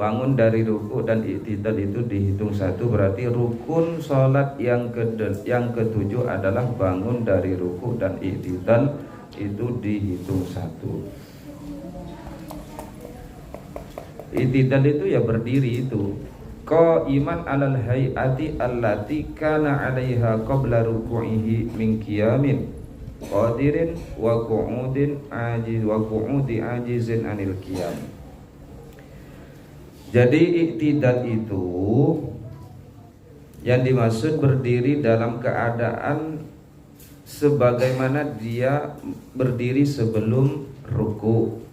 bangun dari ruku dan i'tidal itu dihitung satu, berarti rukun sholat yang ketujuh adalah bangun dari ruku dan i'tidal itu dihitung satu. I'tidal itu ya berdiri itu. Qa'iman 'alal hay'ati allati kana 'alaiha qabla ruku'ihi min qiyamin qadirin wa qu'udi ajizin 'anil qiyam. Jadi i'tidal itu yang dimaksud berdiri dalam keadaan sebagaimana dia berdiri sebelum ruku,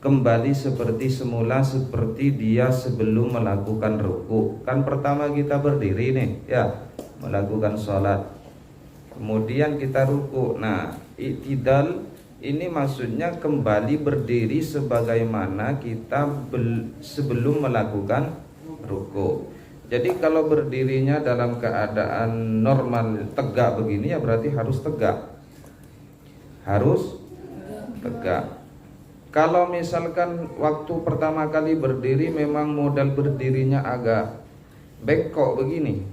kembali seperti semula seperti dia sebelum melakukan ruku. Kan pertama kita berdiri nih ya, melakukan sholat, kemudian kita ruku. Nah, i'tidal ini maksudnya kembali berdiri sebagaimana kita sebelum melakukan ruku. Jadi kalau berdirinya dalam keadaan normal tegak begini ya berarti harus tegak. Harus tegak. Kalau misalkan waktu pertama kali berdiri memang modal berdirinya agak bengkok begini,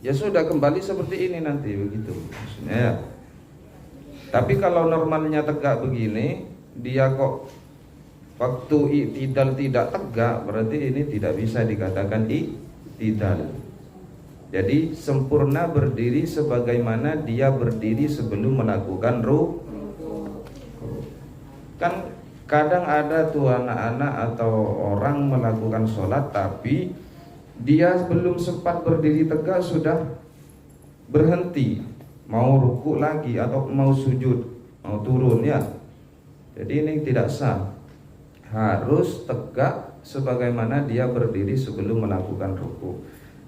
ya sudah kembali seperti ini nanti begitu maksudnya ya. Tapi kalau normalnya tegak begini, dia kok waktu i'tidal tidak tegak, berarti ini tidak bisa dikatakan i'tidal. Jadi sempurna berdiri sebagaimana dia berdiri sebelum melakukan ruku. Kan kadang ada tuh anak-anak atau orang melakukan sholat tapi dia belum sempat berdiri tegak sudah berhenti, mau ruku lagi atau mau sujud, mau turun ya. Jadi ini tidak sah. Harus tegak sebagaimana dia berdiri sebelum melakukan ruku.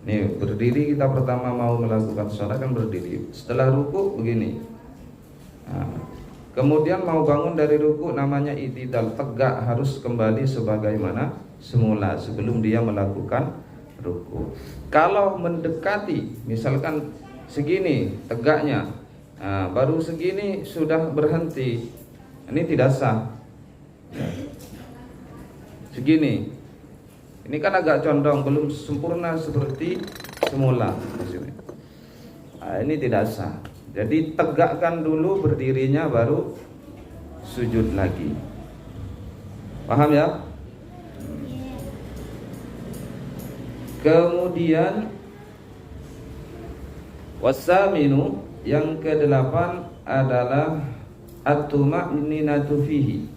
Nih berdiri kita pertama mau melakukan sholat kan berdiri, setelah ruku begini. Nah, kemudian mau bangun dari ruku namanya i'tidal, tegak harus kembali sebagaimana semula sebelum dia melakukan ruku. Kalau mendekati misalkan segini tegaknya, nah, baru segini sudah berhenti, ini tidak sah. Segini, ini kan agak condong, belum sempurna seperti semula. Nah, ini tidak sah. Jadi tegakkan dulu berdirinya baru sujud lagi. Paham ya? Kemudian wasaminu yang kedelapan adalah at-tuma'ninatu fihi.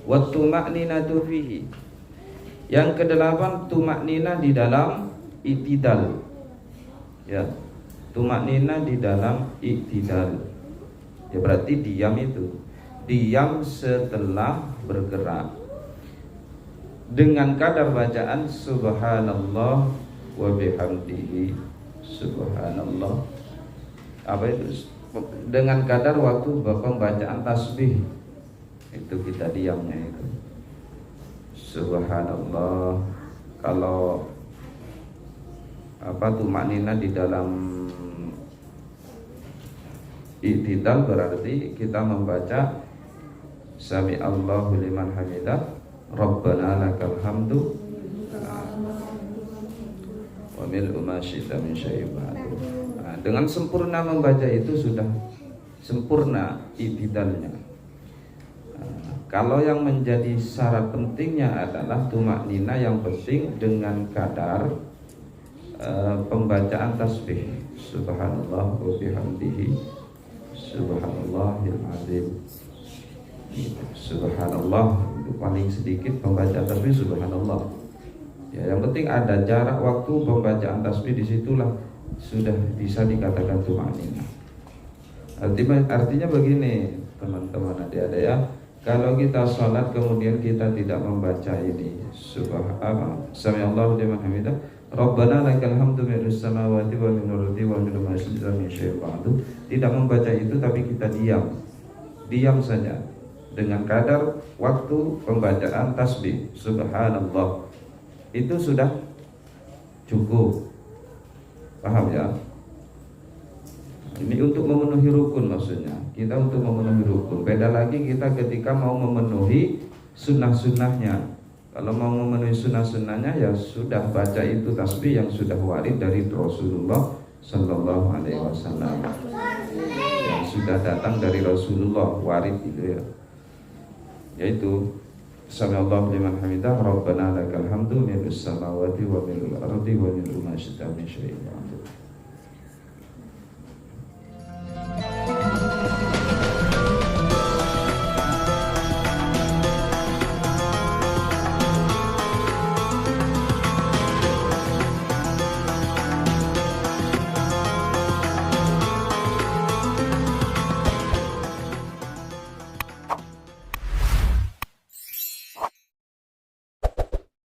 Wat-tuma'ninatu fihi. Yang kedelapan tuma'ninah di dalam i'tidal. Ya. Tuma'ninah di dalam i'tidal. Ya berarti diam itu. Diam setelah bergerak. Dengan kadar bacaan subhanallah wa bihamdihi subhanallah. Apa itu? Dengan kadar waktu pembacaan tasbih. Itu kita diamnya itu. Subhanallah. Kalau tuma'ninah di dalam i'tidal berarti kita membaca sami Allahu liman hamidah rabbana lakal hamdu wa mil'u ma syi'ta min syai'in ba'du. Dengan sempurna membaca itu sudah sempurna i'tidalnya. Kalau yang menjadi syarat pentingnya adalah tuma'ninah yang penting dengan kadar pembacaan tasbih subhanallah wa bihamdihi subhanallahil azim. Subhanallah itu paling sedikit pembacaan tasbih subhanallah. Ya, yang penting ada jarak waktu pembacaan tasbih, disitulah sudah bisa dikatakan tuma'ninah. Artinya begini teman-teman adik-adik ya, kalau kita sholat kemudian kita tidak membaca ini sami Allahu liman hamidah rabbana lakal hamdu mil'us samawati wa minal ardi wa minal ma syi'ta min syai'in ba'du, tidak membaca itu tapi kita diam saja dengan kadar waktu pembacaan tasbih subhanallah, itu sudah cukup. Paham ya? Ini untuk memenuhi rukun maksudnya. Kita untuk memenuhi rukun. Beda lagi kita ketika mau memenuhi sunnah-sunnahnya. Kalau mau memenuhi sunnah-sunnahnya ya sudah baca itu tasbih yang sudah warid dari Rasulullah Sallallahu Alaihi Wasallam, yang sudah datang dari Rasulullah warid itu ya, yaitu Sallallahu liman hamidah Rabbana lakal hamdu mil'us samawati wa mil'ul ardi wa mil'u ma syi'ta min syai'in ba'du.